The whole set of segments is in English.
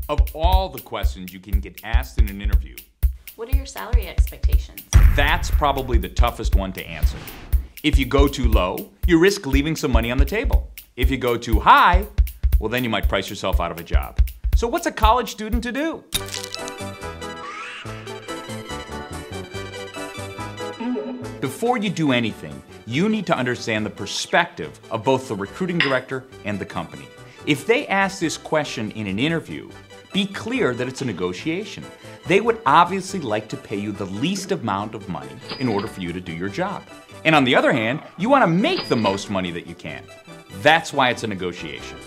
Of all the questions you can get asked in an interview, What are your salary expectations? that's probably the toughest one to answer. If you go too low, you risk leaving some money on the table. If you go too high, well then you might price yourself out of a job. So what's a college student to do? Before you do anything, you need to understand the perspective of both the recruiting director and the company. If they ask this question in an interview, be clear that it's a negotiation. They would obviously like to pay you the least amount of money in order for you to do your job. And on the other hand, you want to make the most money that you can. That's why it's a negotiation.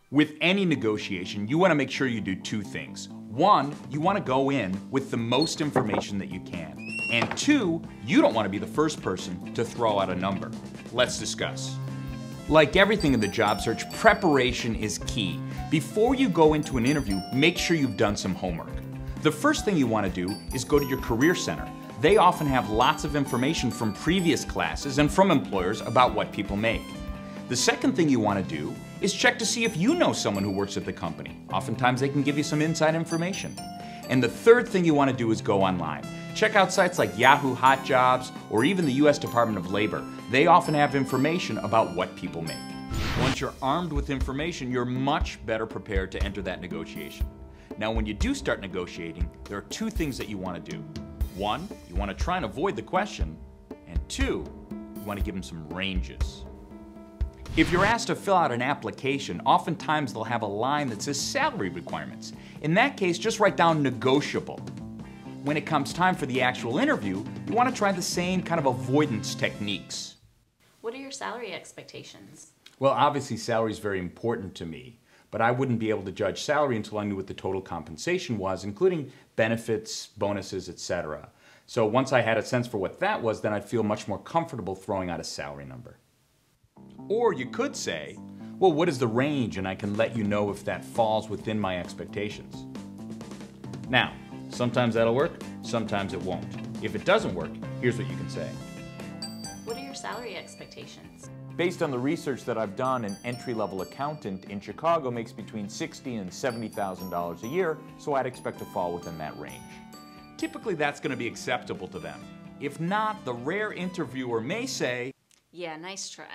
With any negotiation, you want to make sure you do two things. One, you want to go in with the most information that you can. And two, you don't want to be the first person to throw out a number. Let's discuss. Like everything in the job search, preparation is key. Before you go into an interview, make sure you've done some homework. The first thing you want to do is go to your career center. They often have lots of information from previous classes and from employers about what people make. The second thing you want to do is check to see if you know someone who works at the company. Oftentimes they can give you some inside information. And the third thing you want to do is go online. Check out sites like Yahoo Hot Jobs or even the US Department of Labor. They often have information about what people make. Once you're armed with information, you're much better prepared to enter that negotiation. Now, when you do start negotiating, there are two things that you want to do. One, you want to try and avoid the question. And two, you want to give them some ranges. If you're asked to fill out an application, oftentimes they'll have a line that says salary requirements. In that case, just write down negotiable. When it comes time for the actual interview, you want to try the same kind of avoidance techniques. What are your salary expectations? Well, obviously salary is very important to me, but I wouldn't be able to judge salary until I knew what the total compensation was, including benefits, bonuses, etc. So once I had a sense for what that was, then I'd feel much more comfortable throwing out a salary number. Or you could say, well, what is the range? And I can let you know if that falls within my expectations. Now, sometimes that'll work, sometimes it won't. If it doesn't work, here's what you can say. What are your salary expectations? Based on the research that I've done, an entry-level accountant in Chicago makes between $60,000 and $70,000 a year, so I'd expect to fall within that range. Typically, that's going to be acceptable to them. If not, the rare interviewer may say, Yeah, nice try.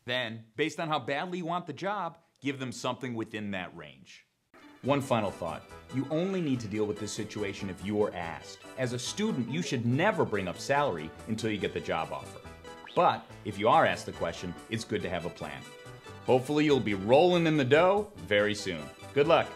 Then, based on how badly you want the job, give them something within that range. One final thought. You only need to deal with this situation if you are asked. As a student, you should never bring up salary until you get the job offer. But if you are asked the question, it's good to have a plan. Hopefully you'll be rolling in the dough very soon. Good luck.